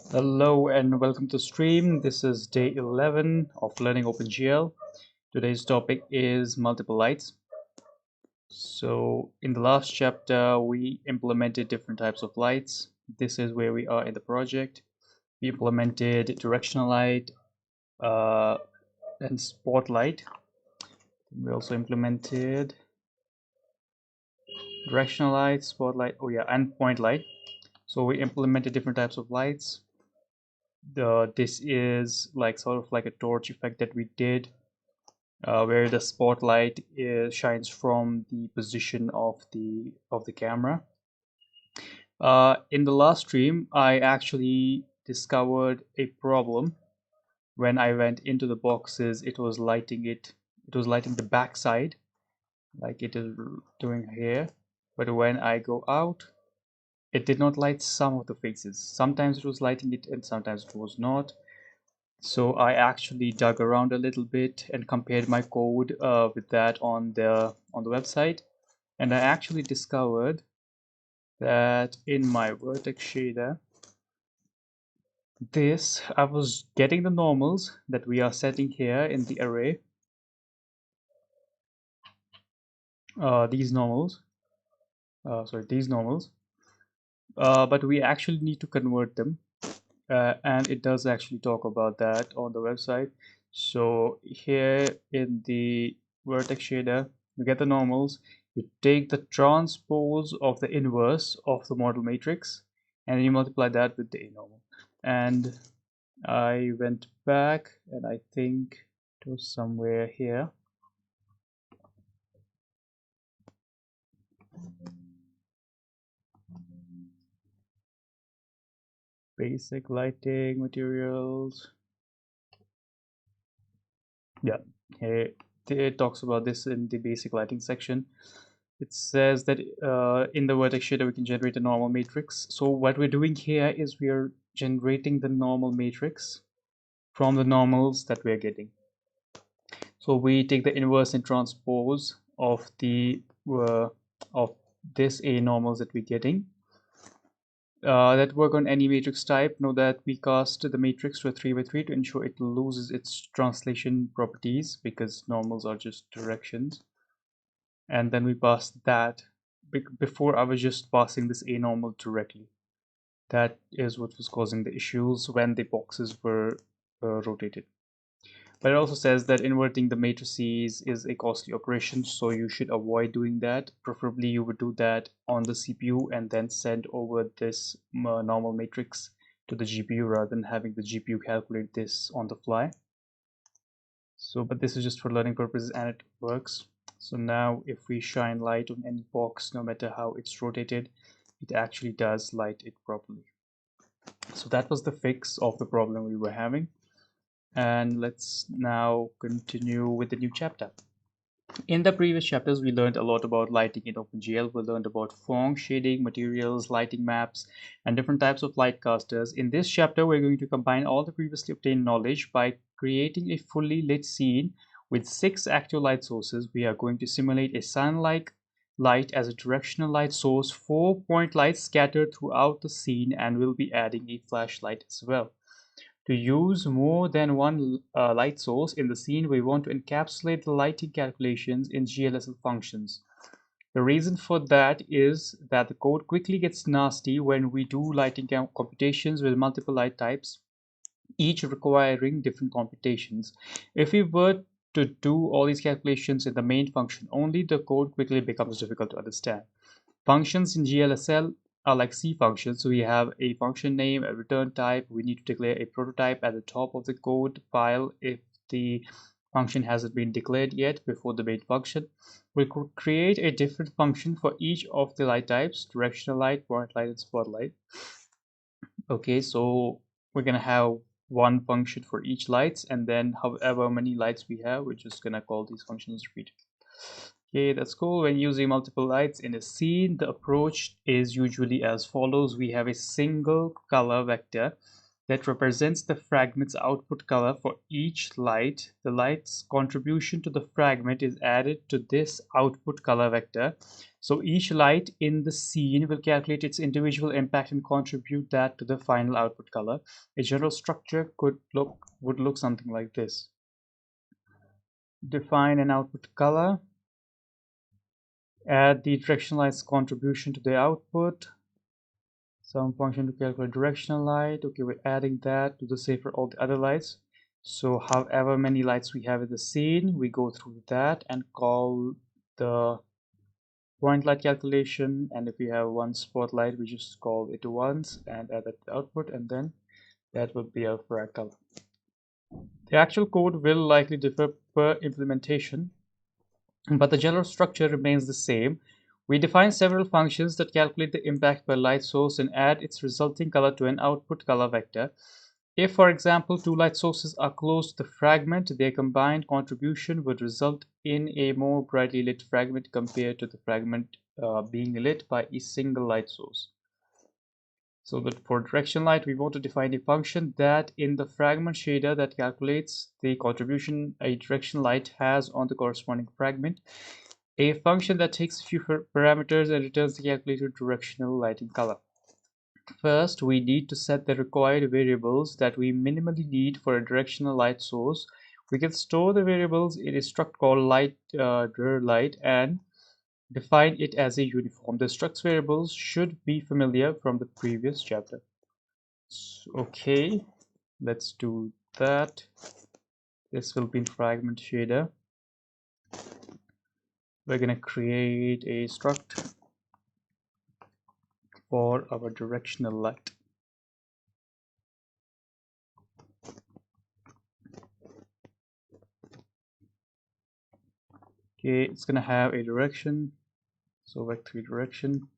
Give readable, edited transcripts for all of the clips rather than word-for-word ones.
Hello and welcome to stream. This is day 11 of learning OpenGL. Today's topic is multiple lights. So in the last chapter, we implemented different types of lights. This is where we are in the project. We implemented directional light uh, and spotlight. We also implemented directional light, spotlight, and point light. So we implemented different types of lights. This is like sort of like a torch effect that we did, where the spotlight shines from the position of the camera. In the last stream, I actually discovered a problem. When I went into the boxes, it was lighting it. It was lighting the backside, like it is doing here. But when I go out, it did not light some of the faces. Sometimes it was lighting it, and sometimes it was not. So I actually dug around a little bit and compared my code with that on the website, and I actually discovered that in my vertex shader, I was getting the normals that we are setting here in the array. These normals, these normals, but we actually need to convert them, and it does actually talk about that on the website. So here in the vertex shader, you get the normals. You take the transpose of the inverse of the model matrix, and then you multiply that with the a normal. And I went back, and I think it was somewhere here. Basic lighting materials. Yeah, here it talks about this in the basic lighting section. It says that in the vertex shader we can generate a normal matrix. So what we're doing here is we are generating the normal matrix from the normals that we're getting. So we take the inverse and transpose of the of this A normals that we're getting, that work on any matrix type. Know that we cast the matrix to a 3 by 3 to ensure it loses its translation properties, because normals are just directions. And then we pass that. Before I was just passing this A normal directly. That is what was causing the issues when the boxes were rotated. But it also says that inverting the matrices is a costly operation, so you should avoid doing that. Preferably you would do that on the CPU and then send over this normal matrix to the GPU rather than having the GPU calculate this on the fly. So, but this is just for learning purposes and it works. So now if we shine light on any box, no matter how it's rotated, it actually does light it properly. So that was the fix of the problem we were having. And let's now continue with the new chapter. In the previous chapters, we learned a lot about lighting in OpenGL. We learned about fong, shading, materials, lighting maps, and different types of light casters. In this chapter, we're going to combine all the previously obtained knowledge by creating a fully lit scene with 6 active light sources. We are going to simulate a sun-like light as a directional light source, 4 point lights scattered throughout the scene, and we'll be adding a flashlight as well. To use more than one light source in the scene, we want to encapsulate the lighting calculations in GLSL functions. The reason for that is that the code quickly gets nasty when we do lighting computations with multiple light types, each requiring different computations. If we were to do all these calculations in the main function only, the code quickly becomes difficult to understand. Functions in GLSL are like C functions. So we have a function name, a return type. We need to declare a prototype at the top of the code file if the function hasn't been declared yet before the main function. We could create a different function for each of the light types: directional light, point light, and spotlight. Okay, so we're gonna have one function for each lights, and then however many lights we have, we're just gonna call these functions repeatedly. Okay, that's cool. When using multiple lights in a scene, the approach is usually as follows. We have a single color vector that represents the fragment's output color for each light. The light's contribution to the fragment is added to this output color vector. So each light in the scene will calculate its individual impact and contribute that to the final output color. A general structure would look something like this. Define an output color. Add the directional light's contribution to the output. Some function to calculate directional light. Okay, we're adding that to the same for all the other lights. So however many lights we have in the scene, we go through that and call the point light calculation. And if we have one spotlight, we just call it once and add that to the output, and then that will be our frag color. The actual code will likely differ per implementation, but the general structure remains the same. We define several functions that calculate the impact per light source and add its resulting color to an output color vector. If, for example, two light sources are close to the fragment, their combined contribution would result in a more brightly lit fragment compared to the fragment being lit by a single light source. So that for direction light, we want to define a function that in the fragment shader that calculates the contribution a direction light has on the corresponding fragment. A function that takes a few parameters and returns the calculated directional lighting color. First, we need to set the required variables that we minimally need for a directional light source. We can store the variables in a struct called light and define it as a uniform. The structs variables should be familiar from the previous chapter. Okay, let's do that. This will be in fragment shader. We're going to create a struct for our directional light. Okay, it's going to have a direction. So vector direction.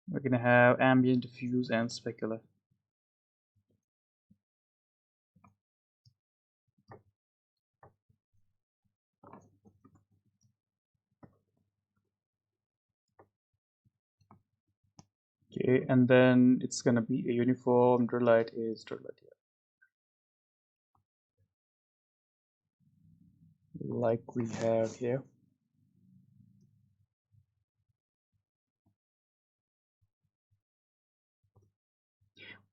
We're going to have ambient, diffuse, and specular. Okay, and then it's going to be a uniform. Dir light is dir light here. Like we have here.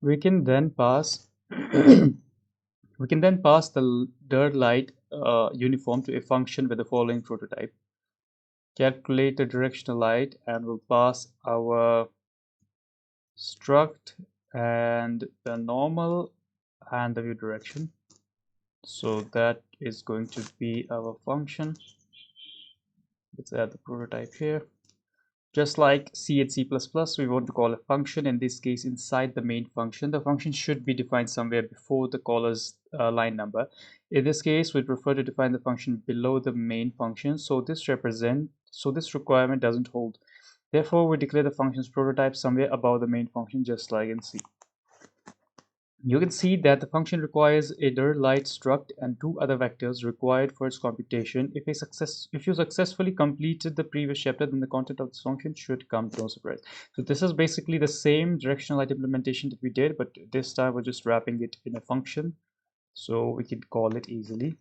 We can then pass the dir light uniform to a function with the following prototype. Calculate the directional light, and we'll pass our struct and the normal and the view direction. So that is going to be our function. Let's add the prototype here. Just like C and C++, we want to call a function, in this case inside the main function. The function should be defined somewhere before the caller's line number. In this case, we prefer to define the function below the main function, so this requirement doesn't hold. Therefore, we declare the function's prototype somewhere above the main function, just like in C. You can see that the function requires a dir light struct and two other vectors required for its computation. If you successfully completed the previous chapter, then the content of this function should come to no surprise. So this is basically the same directional light implementation that we did, but this time we're just wrapping it in a function, so we can call it easily.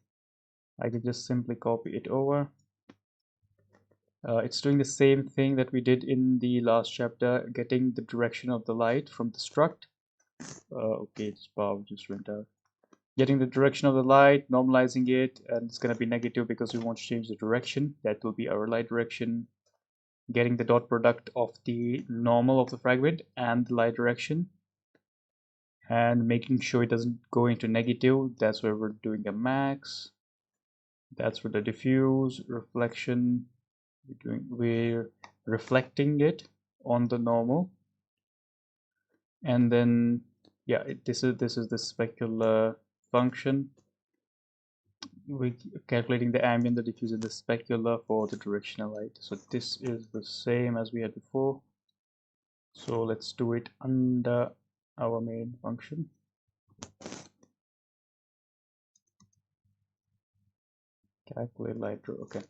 I can just simply copy it over. It's doing the same thing that we did in the last chapter, getting the direction of the light from the struct. Okay, its power just went out. Getting the direction of the light, normalizing it, and it's going to be negative because we want to change the direction. That will be our light direction. Getting the dot product of the normal of the fragment and the light direction, and making sure it doesn't go into negative. That's where we're doing a max. That's where the diffuse reflection, we're reflecting it on the normal. And then yeah, this is the specular function. We're calculating the ambient, the diffuse, and the specular for the directional light. So this is the same as we had before. So let's do it under our main function. Calculate light draw. Okay.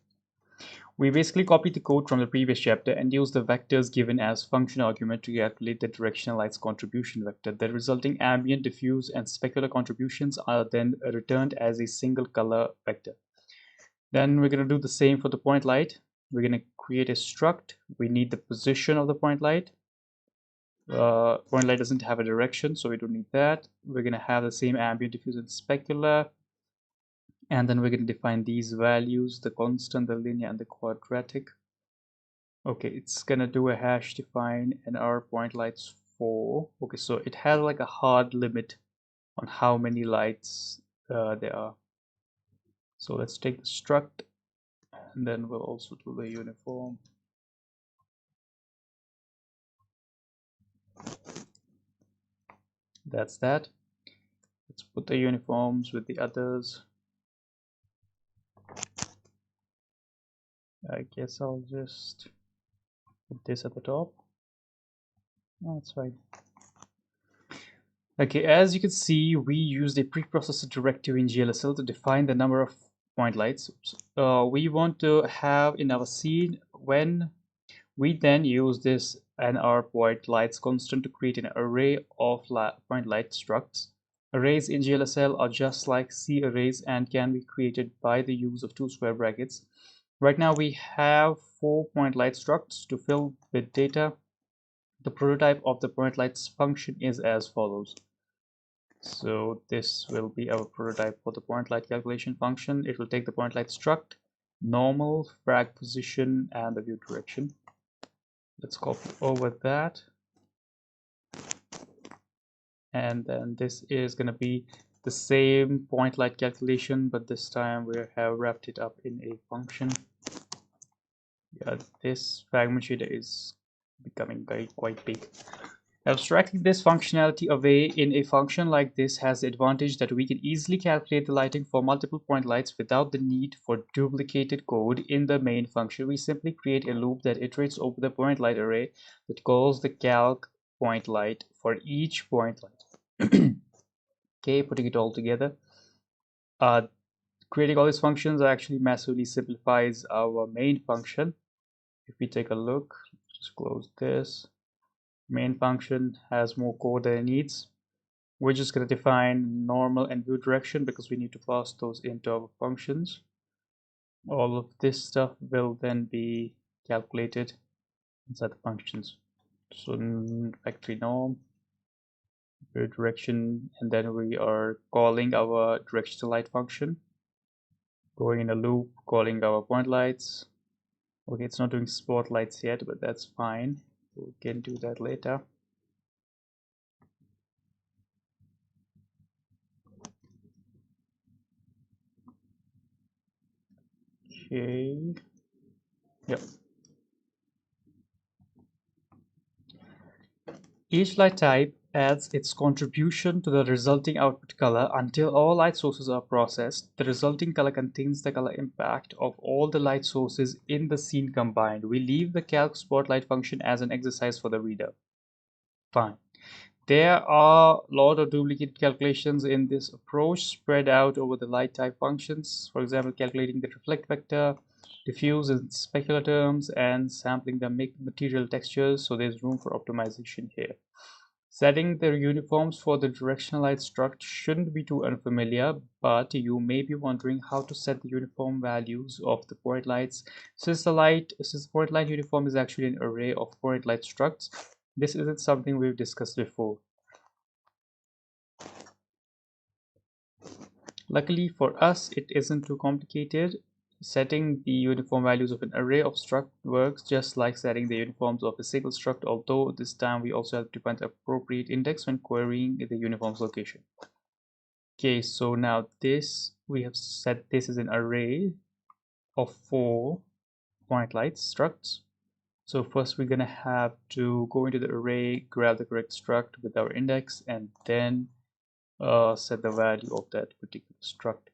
We basically copied the code from the previous chapter and used the vectors given as function argument to calculate the directional light's contribution vector. The resulting ambient, diffuse, and specular contributions are then returned as a single color vector. Then we're going to do the same for the point light. We're going to create a struct. We need the position of the point light. Point light doesn't have a direction, so we don't need that. We're going to have the same ambient, diffuse, and specular. And then we're going to define these values, the constant, the linear, and the quadratic. Okay, it's going to do a hash define and our point lights 4. Okay, so it has like a hard limit on how many lights there are. So let's take the struct, and then we'll also do the uniform. That's that. Let's put the uniforms with the others. I guess I'll just put this at the top. No, that's fine. Okay, as you can see, we used a preprocessor directive in GLSL to define the number of point lights. We want to have in our scene when we then use this and our point lights constant to create an array of point light structs. Arrays in GLSL are just like C arrays and can be created by the use of 2 square brackets. Right now we have 4 point light structs to fill with data. The prototype of the point lights function is as follows. So this will be our prototype for the point light calculation function. It will take the point light struct, normal, frag position, and the view direction. Let's copy over that. And then this is going to be the same point light calculation, but this time we have wrapped it up in a function. Yeah, this fragment shader is becoming quite big. Abstracting this functionality away in a function like this has the advantage that we can easily calculate the lighting for multiple point lights without the need for duplicated code in the main function. We simply create a loop that iterates over the point light array that calls the calc point light for each point light. Okay, putting it all together. Creating all these functions actually massively simplifies our main function. If we take a look, just close this. Main function has more code than it needs. We're just going to define normal and view direction because we need to pass those into our functions. All of this stuff will then be calculated inside the functions. So factory norm, view direction, and then we are calling our directional light function, going in a loop, calling our point lights. Okay, it's not doing spotlights yet, but that's fine. We can do that later. Okay. Yep. Each light type adds its contribution to the resulting output color until all light sources are processed. The resulting color contains the color impact of all the light sources in the scene combined. We leave the calc spotlight function as an exercise for the reader. Fine. There are a lot of duplicate calculations in this approach spread out over the light type functions. For example, calculating the reflect vector, diffuse and specular terms, and sampling the material textures. So there's room for optimization here. Setting the uniforms for the directional light struct shouldn't be too unfamiliar, but you may be wondering how to set the uniform values of the point lights. Since the point light uniform is actually an array of point light structs, this isn't something we've discussed before. Luckily for us, it isn't too complicated. Setting the uniform values of an array of struct works just like setting the uniforms of a single struct, although this time we also have to find the appropriate index when querying the uniform's location. Okay, so now we have set this as an array of 4 point lights structs. So first we're gonna have to go into the array, grab the correct struct with our index, and then set the value of that particular struct.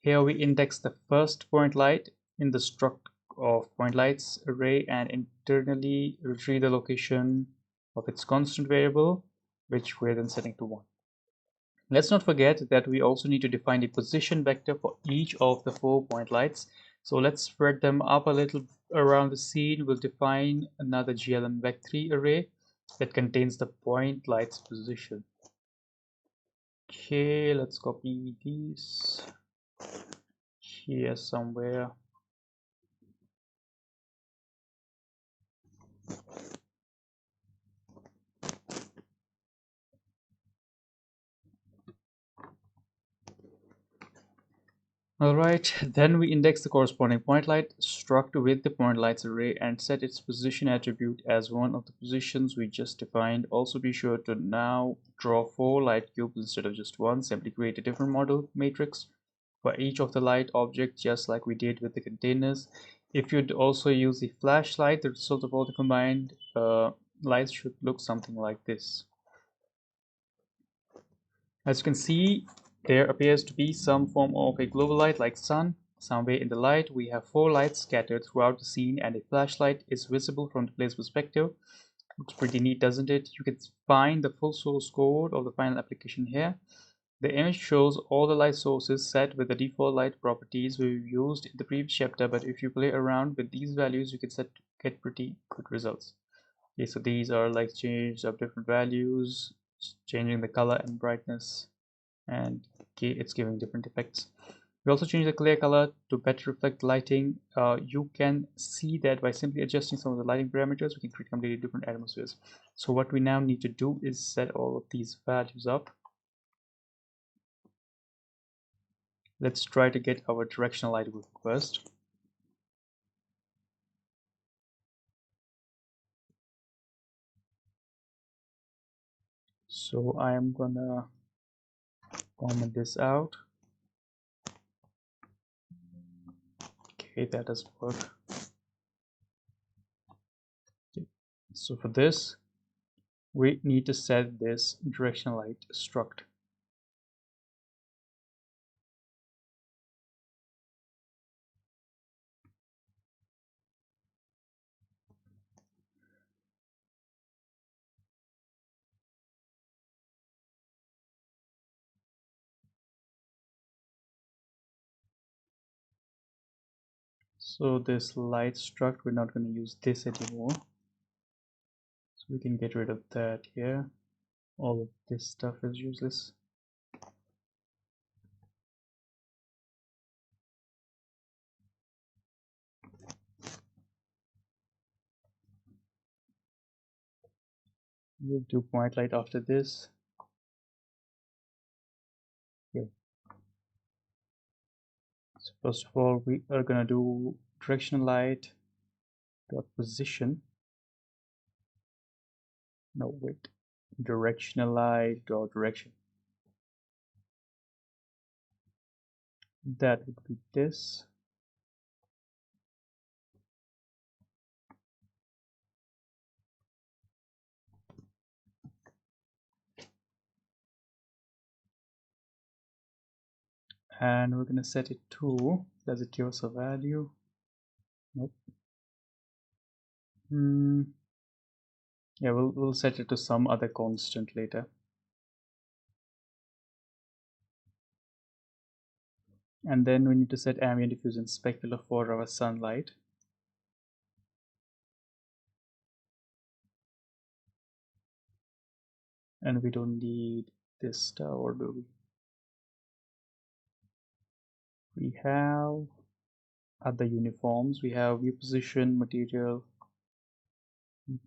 Here we index the first point light in the struct of point lights array and internally retrieve the location of its constant variable, which we're then setting to 1. Let's not forget that we also need to define a position vector for each of the 4 point lights. So let's spread them up a little around the scene. We'll define another GLM vec3 array that contains the point light's position. Okay, let's copy these here somewhere. Alright, then we index the corresponding point light struct with the point lights array and set its position attribute as one of the positions we just defined. Also be sure to now draw 4 light cubes instead of just one. Simply create a different model matrix for each of the light objects, just like we did with the containers. If you'd also use the flashlight, the result of all the combined lights should look something like this. As you can see, there appears to be some form of a global light like sun. Somewhere in the light, we have 4 lights scattered throughout the scene, and a flashlight is visible from the player's perspective. Looks pretty neat, doesn't it? You can find the full source code of the final application here. The image shows all the light sources set with the default light properties we've used in the previous chapter, but if you play around with these values, you can get pretty good results. Okay, so these are like change of different values, changing the color and brightness, and okay, it's giving different effects. We also change the clear color to better reflect lighting. You can see that by simply adjusting some of the lighting parameters, we can create completely different atmospheres. So what we now need to do is set all of these values up. Let's try to get our directional light work first. So I am gonna comment this out. Okay, that doesn't work. Okay. So for this, we need to set this directional light struct. So this light struct, we're not going to use this anymore. So we can get rid of that here. All of this stuff is useless. We'll do point light after this. Okay. So first of all, we are gonna do directional light dot position. No, wait. Directional light dot direction. That would be this. And we're gonna set it to, does it give us a value? Nope. Yeah, we'll set it to some other constant later. And then we need to set ambient diffusion specular for our sunlight. And we don't need this stuff, or do we? We have other uniforms. We have view position material,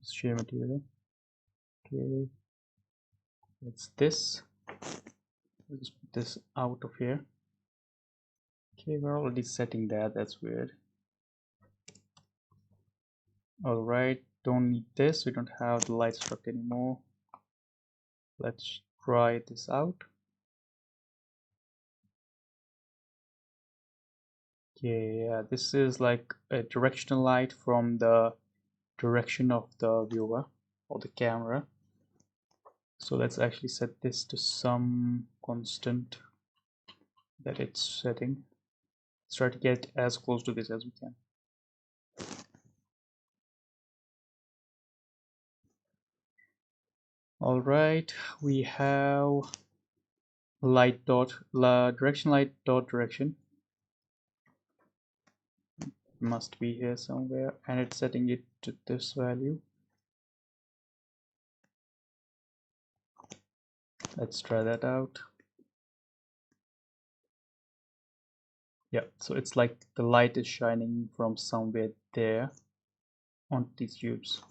share material. Okay, that's this. We'll just put this out of here. Okay, we're already setting that. That's weird. All right, don't need this. We don't have the light struct anymore. Let's try this out. Okay, yeah, this is like a directional light from the direction of the viewer or the camera. So let's actually set this to some constant that it's setting. Let's try to get as close to this as we can. All right, we have light dot direction light dot direction. must be here somewhere, and it's setting it to this value. Let's try that out. Yeah, so it's like the light is shining from somewhere there on these cubes.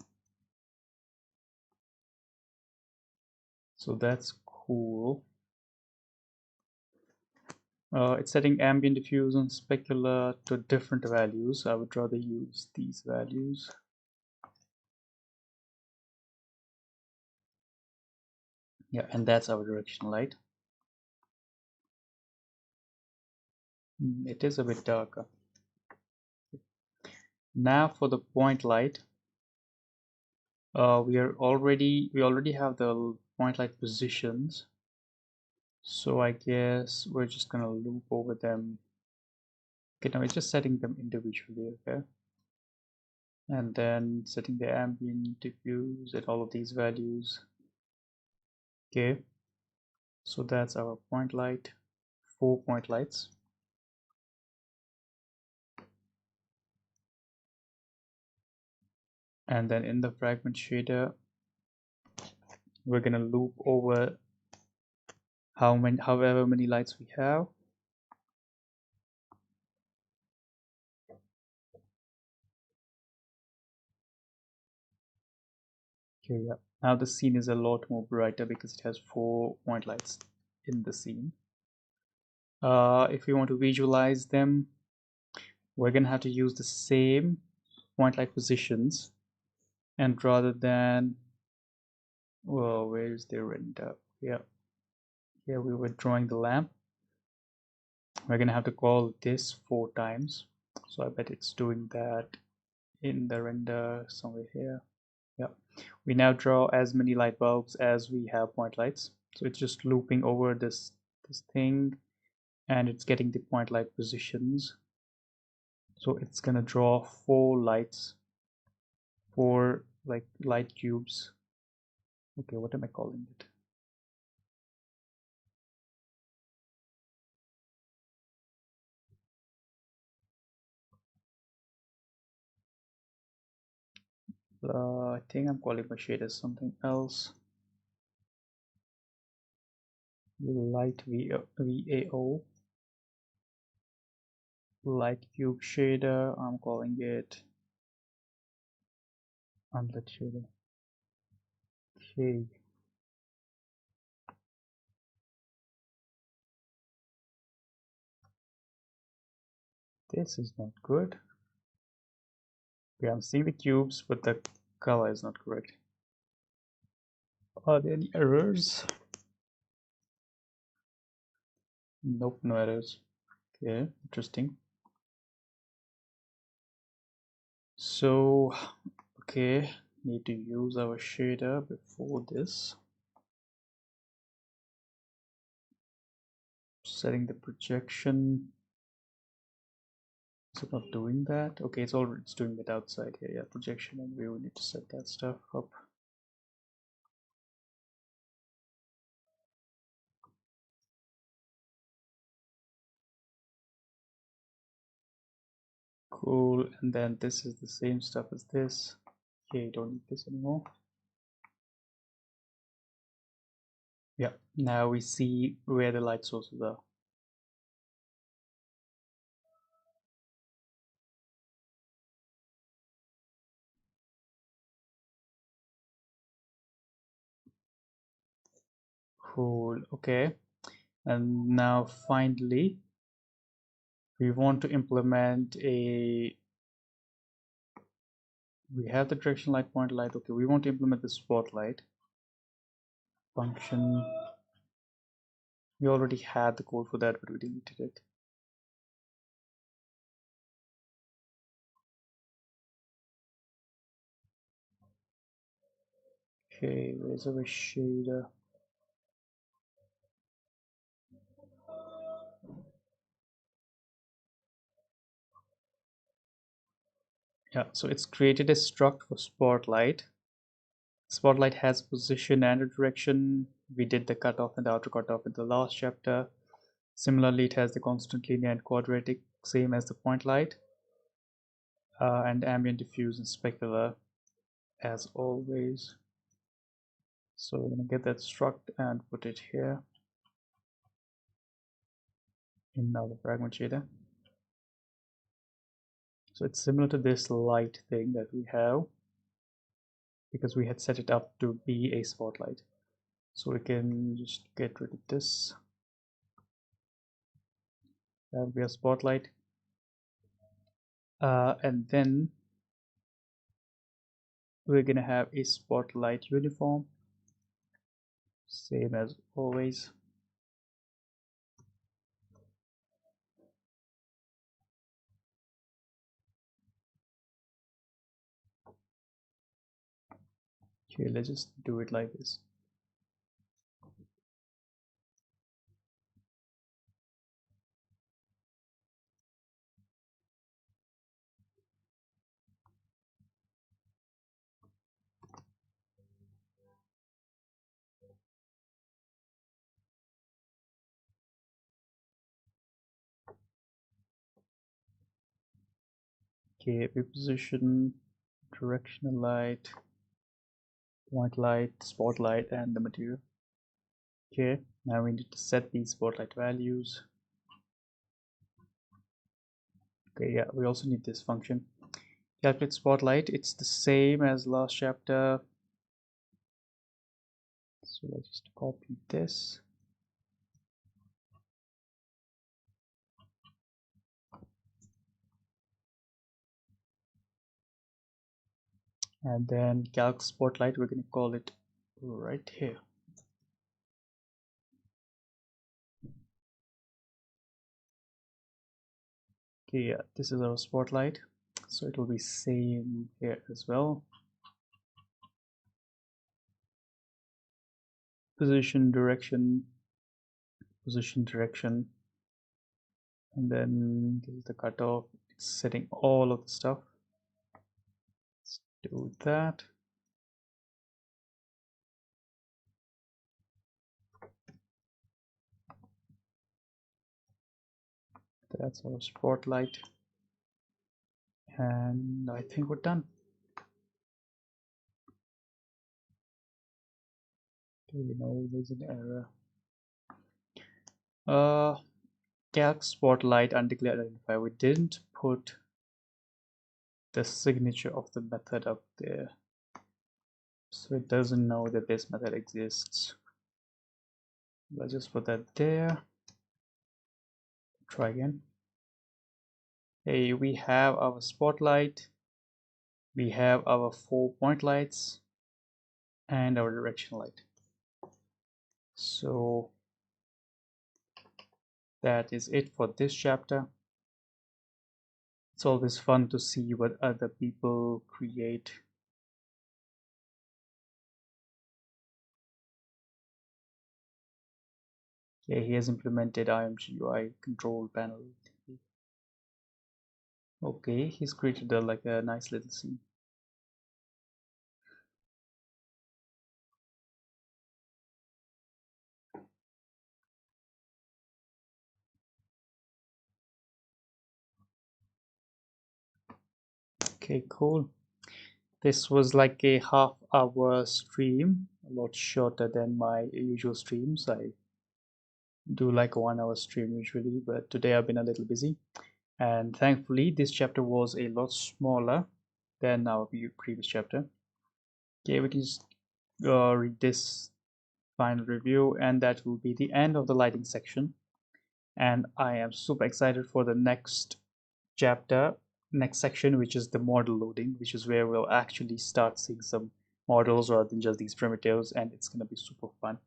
So that's cool. It's setting ambient diffuse and specular to different values. I would rather use these values. Yeah, and that's our direction light. It is a bit darker. Now for the point light, we already have the point light positions. So I guess we're just gonna loop over them. Okay, now we're just setting them individually, okay? And then setting the ambient diffuse at all of these values. Okay, so that's our point light, 4 point lights. And then in the fragment shader, we're gonna loop over however many lights we have. Okay, yeah. Now the scene is a lot more brighter because it has 4 point lights in the scene. If we want to visualize them, we're gonna have to use the same point light positions, and rather than, well, where is the render? Yeah, here we were drawing the lamp. We're gonna have to call this 4 times. So I bet it's doing that in the render somewhere here. Yeah, we now draw as many light bulbs as we have point lights. So it's just looping over this thing, and it's getting the point light positions. So it's gonna draw 4 lights, 4 like light cubes. Okay, what am I calling it? I think I'm calling my shader something else. Light VAO. Light cube shader. I'm calling it unlit shader. Okay. This is not good. Okay, I'm seeing the cubes, but the color is not correct. Are there any errors? Nope, no errors. Okay, interesting. So, okay, need to use our shader before this. Setting the projection. Is it not doing that? Okay, it's doing that outside here. Yeah, projection, and we will need to set that stuff up. Cool, and then this is the same stuff as this. Okay, don't need this anymore. Yeah, now we see where the light sources are. Cool, okay. And now finally, we want to implement we have the direction light, point light. Okay, we want to implement the spotlight function. We already had the code for that, but we deleted it. Okay, where's our shader? Yeah, so it's created a struct for spotlight. Spotlight has position and a direction. We did the cutoff and the outer cutoff in the last chapter. Similarly, it has the constant linear and quadratic, same as the point light. and ambient, diffuse, and specular as always. So we're gonna get that struct and put it here in our fragment shader. So it's similar to this light thing that we have because we had set it up to be a spotlight. So we can just get rid of this. That will be a spotlight. And then we're gonna have a spotlight uniform, same as always. Okay, let's just do it like this. Okay, reposition, directional light, point light, spotlight, and the material. Okay, now we need to set these spotlight values. Okay, yeah, we also need this function. Calculate spotlight, it's the same as last chapter. So let's just copy this. And then calc spotlight, we're going to call it right here. Okay, yeah, this is our spotlight, so it will be same here as well. Position, direction, and then this is the cutoff. It's setting all of the stuff. Let's do that. That's our spotlight, and I think we're done. You know, there's an error. Calc spotlight undeclared identifier. We didn't put the signature of the method up there, so it doesn't know that this method exists. Let's just put that there. Try again. Hey, we have our spotlight, we have our 4-point lights, and our direction light. So that is it for this chapter. It's always fun to see what other people create. Yeah, he has implemented IMGUI control panel. Okay, he's created like a nice little scene. Okay, cool. This was like a half-hour stream, a lot shorter than my usual streams. I do like a 1-hour stream usually, but today I've been a little busy. And thankfully, this chapter was a lot smaller than our previous chapter. Okay, we can just read this final review, and that will be the end of the lighting section. And I am super excited for the next chapter, next section, which is the model loading, which is where we'll actually start seeing some models rather than just these primitives, and it's going to be super fun.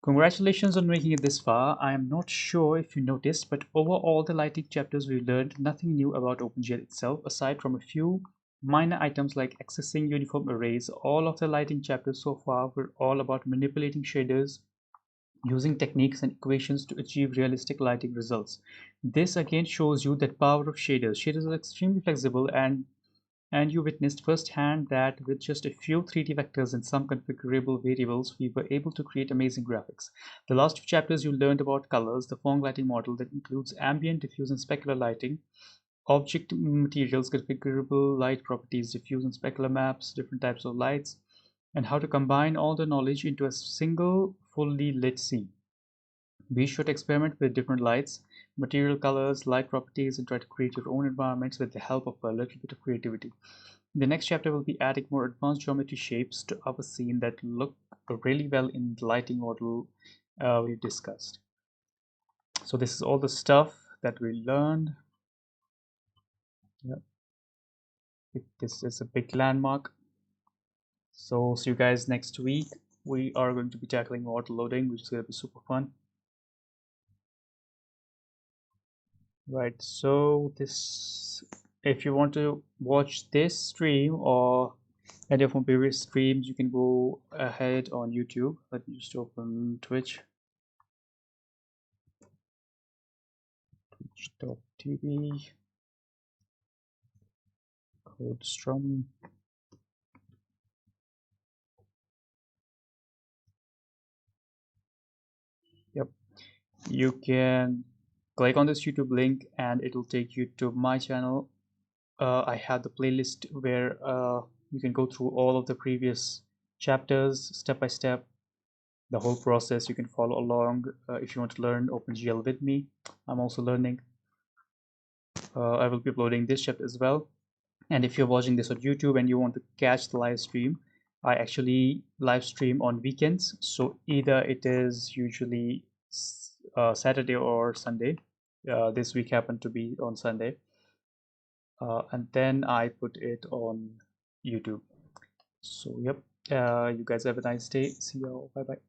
Congratulations on making it this far. I am not sure if you noticed, but over all the lighting chapters we learned nothing new about OpenGL itself, aside from a few minor items like accessing uniform arrays. All of the lighting chapters so far were all about manipulating shaders, using techniques and equations to achieve realistic lighting results. This again shows you that power of shaders. Shaders are extremely flexible, and you witnessed firsthand that with just a few 3D vectors and some configurable variables, we were able to create amazing graphics. The last two chapters you learned about colors, the Phong lighting model that includes ambient, diffuse, and specular lighting, Object materials, configurable light properties, diffuse and specular maps, different types of lights, and how to combine all the knowledge into a single fully lit scene. Be sure to experiment with different lights, material colors, light properties, and try to create your own environments with the help of a little bit of creativity. The next chapter will be adding more advanced geometry shapes to our scene that look really well in the lighting model we discussed. So this is all the stuff that we learned. Yep. This is a big landmark. So see you guys next week. We are going to be tackling water loading, which is going to be super fun. Right, so this, if you want to watch this stream or any of my previous streams, you can go ahead on YouTube. Let me just open Twitch. Twitch.tv code strum. Yep, you can click on this YouTube link and it will take you to my channel. I have the playlist where you can go through all of the previous chapters step by step, the whole process. You can follow along if you want to learn OpenGL with me. I'm also learning. I will be uploading this chapter as well. And if you're watching this on YouTube and you want to catch the live stream, I actually live stream on weekends. So either it is usually Saturday or Sunday. This week happened to be on Sunday. And then I put it on YouTube. So, yep. You guys have a nice day. See you all. Bye bye.